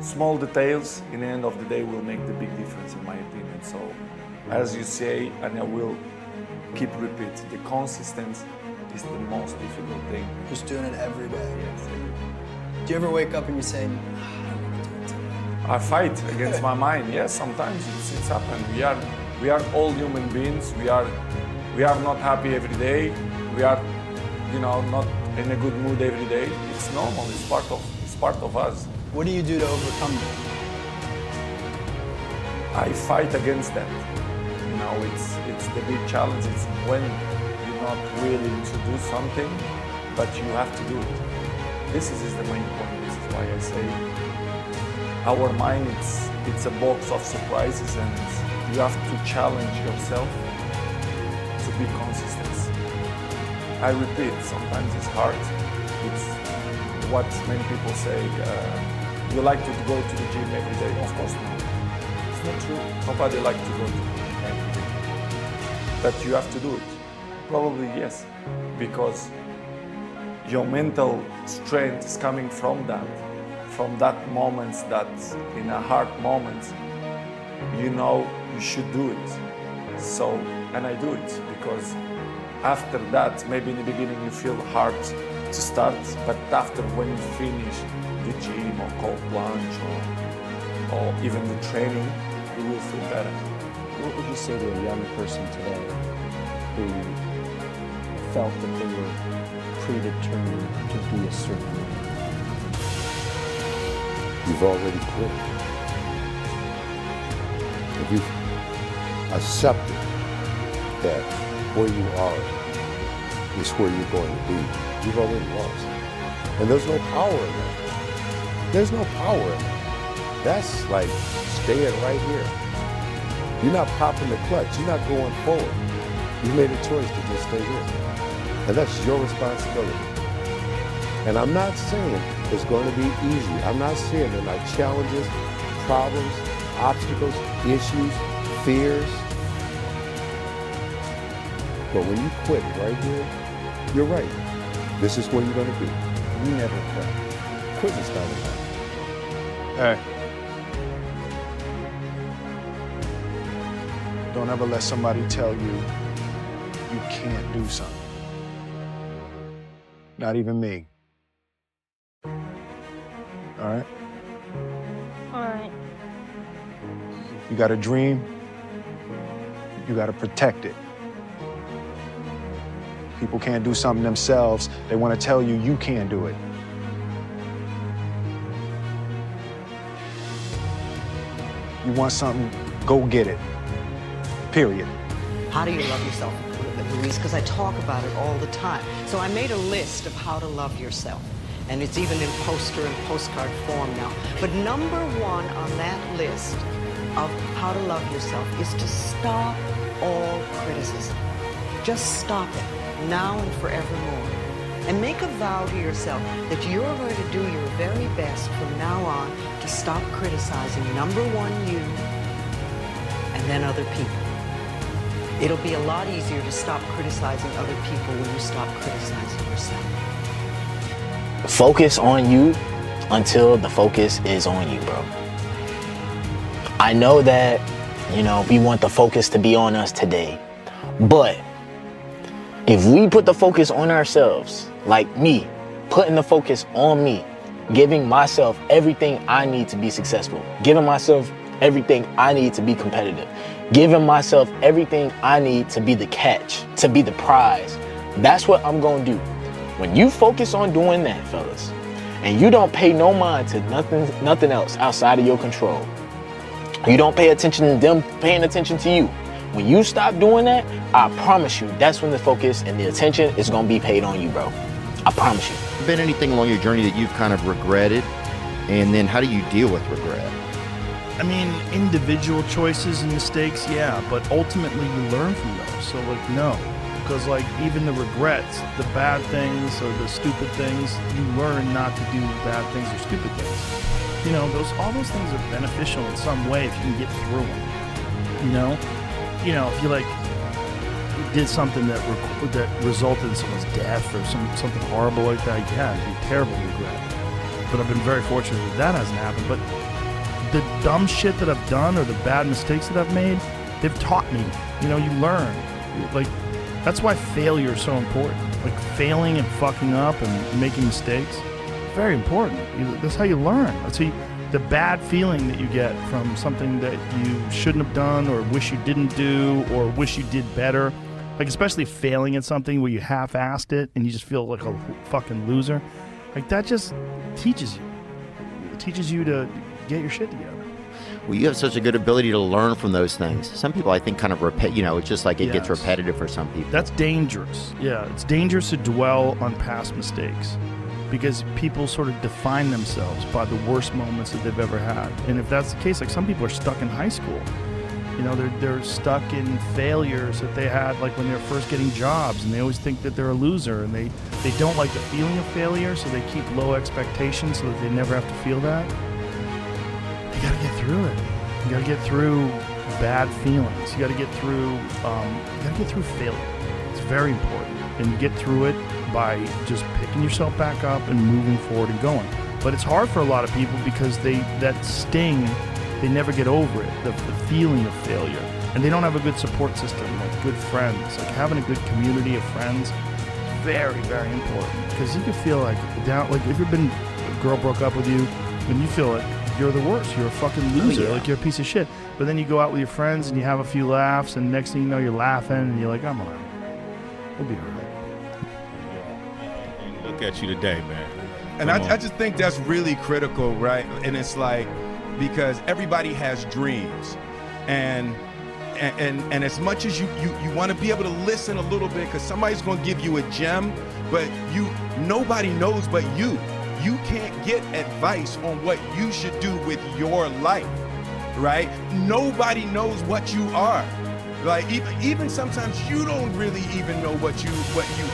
small details in the end of the day will make the big difference in my opinion. So as you say, and I will keep repeating, the consistency is the most difficult thing. Just doing it every day. Yes, every day. Do you ever wake up and you say, I don't want to do it today? I fight against my mind. Yes, sometimes it's happened. We are all human beings. We are not happy every day. We are, not in a good mood every day. It's normal. It's part of us. What do you do to overcome that? I fight against that. It's the big challenge. It's when you're not willing to do something, but you have to do it. This is the main point. This is why I say our mind, it's a box of surprises, and you have to challenge yourself to be consistent. I repeat, sometimes it's hard. It's what many people say, you like to go to the gym every day. Of course not. It's not true. Nobody likes to go to the gym every day. But you have to do it. Probably yes, because your mental strength is coming from that moments, that in a hard moment, you should do it. So, and I do it because after that, maybe in the beginning you feel hard to start, but after when you finish the gym or cold plunge or even the training, you will feel better. What would you say to a young person today who felt that they were predetermined to be a certain way? You've already quit. If you've accepted that where you are is where you're going to be, you've already lost. And there's no power in that. There's no power in that. That's like staying right here. You're not popping the clutch. You're not going forward. You made a choice to just stay here. And that's your responsibility. And I'm not saying it's going to be easy. I'm not saying there are not challenges, problems, obstacles, issues, fears. But when you quit right here, you're right. This is where you're going to be. You never quit. Quitting's not enough. Hey. Don't ever let somebody tell you you can't do something. Not even me. All right? All right. You got a dream, you got to protect it. People can't do something themselves. They want to tell you you can't do it. You want something, go get it. Period. How do you love yourself, Luis? Because I talk about it all the time. So I made a list of how to love yourself. And it's even in poster and postcard form now. But number one on that list of how to love yourself is to stop all criticism. Just stop it, now and forevermore. And make a vow to yourself that you're going to do your very best from now on to stop criticizing, number one, you, and then other people. It'll be a lot easier to stop criticizing other people when you stop criticizing yourself. Focus on you until the focus is on you, bro. I know that, we want the focus to be on us today, but if we put the focus on ourselves, like me, putting the focus on me, giving myself everything I need to be successful, giving myself everything I need to be competitive, giving myself everything I need to be the catch, to be the prize, that's what I'm gonna do. When you focus on doing that, fellas, and you don't pay no mind to nothing else outside of your control, you don't pay attention to them paying attention to you. When you stop doing that, I promise you, that's when the focus and the attention is gonna be paid on you, bro. I promise you. Been anything along your journey that you've kind of regretted? And then how do you deal with regret? I mean, individual choices and mistakes, yeah, but ultimately you learn from those. So no, because even the regrets, the bad things or the stupid things, you learn not to do bad things or stupid things. All those things are beneficial in some way if you can get through them. If you did something that resulted in someone's death or something horrible like that, yeah, it'd be a terrible regret. but I've been very fortunate that hasn't happened. But the dumb shit that I've done or the bad mistakes that I've made, they've taught me. You know, you learn. Like, that's why failure is so important. Like, failing and fucking up and making mistakes, very important. That's how you learn. That's how the bad feeling that you get from something that you shouldn't have done or wish you didn't do or wish you did better. Like, especially failing at something where you half-assed it and you just feel like a fucking loser. Like, that just teaches you. It teaches you to get your shit together. Well, you have such a good ability to learn from those things. Some people, I think, kind of it's just like it gets repetitive for some people. That's dangerous. Yeah, it's dangerous to dwell on past mistakes because people sort of define themselves by the worst moments that they've ever had. And if that's the case, like, some people are stuck in high school. You know, they're stuck in failures that they had, like, when they were first getting jobs, and they always think that they're a loser, and they don't like the feeling of failure, so they keep low expectations so that they never have to feel that. You gotta get through it. You gotta get through bad feelings. You gotta get through failure. It's very important. And you get through it by just picking yourself back up and moving forward and going. But it's hard for a lot of people because that sting, they never get over it, the feeling of failure. And they don't have a good support system, like good friends. Like, having a good community of friends is very, very important. Because you can feel like down, like, if a girl broke up with you, and you feel like you're the worst, you're a fucking loser, like, you're a piece of shit. But then you go out with your friends and you have a few laughs, and next thing you know, you're laughing and you're like, I'm all right. We'll be all right. And look at you today, man. And I just think that's really critical, right? And it's like, because everybody has dreams, and as much as you want to be able to listen a little bit, because somebody's going to give you a gem, but nobody knows but you. You can't get advice on what you should do with your life, right? Nobody knows what you are. Like, even sometimes you don't really even know what you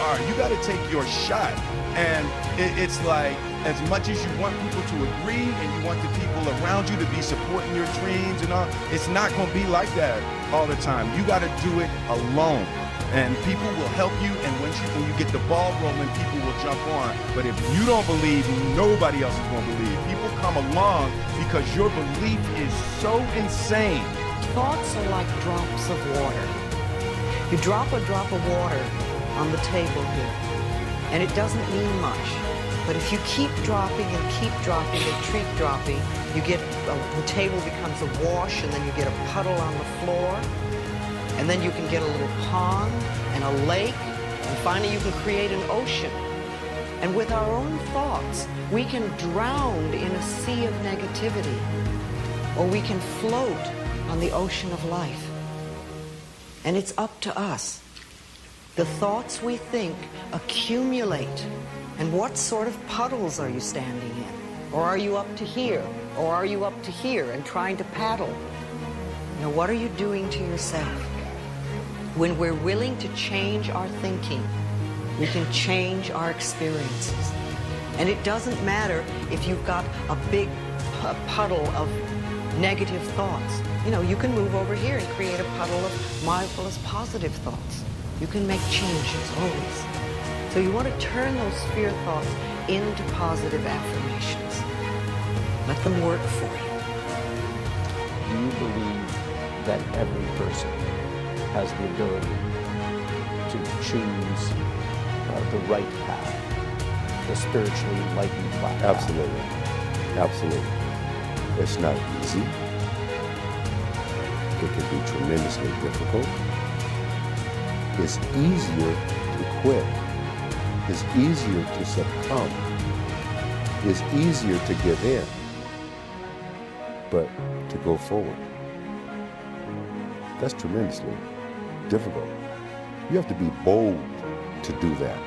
are. You got to take your shot. And it's like, as much as you want people to agree and you want the people around you to be supporting your dreams and all, it's not going to be like that all the time. You got to do it alone. And people will help you, and when you get the ball rolling, people will jump on. But if you don't believe, nobody else is going to believe. People come along because your belief is so insane. Thoughts are like drops of water. You drop a drop of water on the table here, and it doesn't mean much. But if you keep dropping and keep dropping and keep dropping, the table becomes a wash, and then you get a puddle on the floor. And then you can get a little pond and a lake, and finally you can create an ocean. And with our own thoughts, we can drown in a sea of negativity, or we can float on the ocean of life. And it's up to us. The thoughts we think accumulate. And what sort of puddles are you standing in? Or are you up to here? Or are you up to here and trying to paddle? Now, what are you doing to yourself? When we're willing to change our thinking, we can change our experiences. And it doesn't matter if you've got a big puddle of negative thoughts. You know, you can move over here and create a puddle of mindfulness, positive thoughts. You can make changes, always. So you want to turn those fear thoughts into positive affirmations. Let them work for you. Do you believe that every person has the ability to choose the right path, the spiritually enlightened path? Absolutely. Absolutely. It's not easy. It can be tremendously difficult. It's easier to quit. It's easier to succumb. It's easier to give in. But to go forward, that's tremendously difficult. You have to be bold to do that,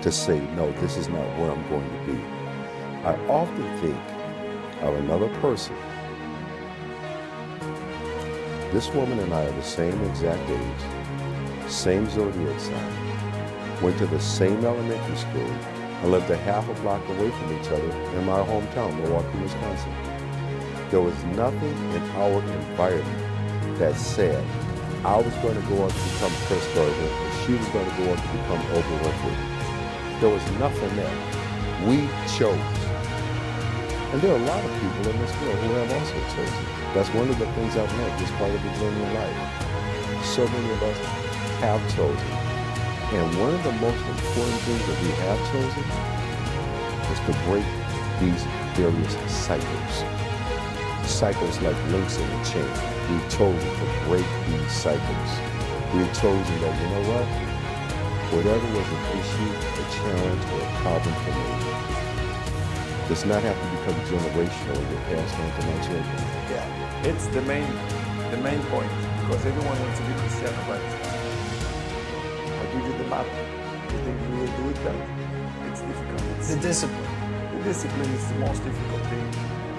to say, no, this is not where I'm going to be. I often think of another person. This woman and I are the same exact age, same zodiac sign, went to the same elementary school, and lived a half a block away from each other in my hometown, Milwaukee, Wisconsin. There was nothing in our environment that said I was going to go on to become Chris Gardner and she was going to go on to become Oprah Winfrey. There was nothing there. We chose. And there are a lot of people in this world who have also chosen. That's one of the things I've learned, just part of the journey of life. So many of us have chosen. And one of the most important things that we have chosen is to break these various cycles. Cycles like links in a chain. We've chosen to break these cycles. We've chosen that, you know what? Whatever was an issue, a challenge, or a problem for me does not have to become generational and get passed on to my children. Yeah, it's the main point, because everyone wants to be Cristiano, but I give you the map. You think you will do it then? It's difficult. The discipline. The discipline is the most difficult thing,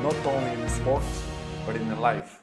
not only in sports, but in life.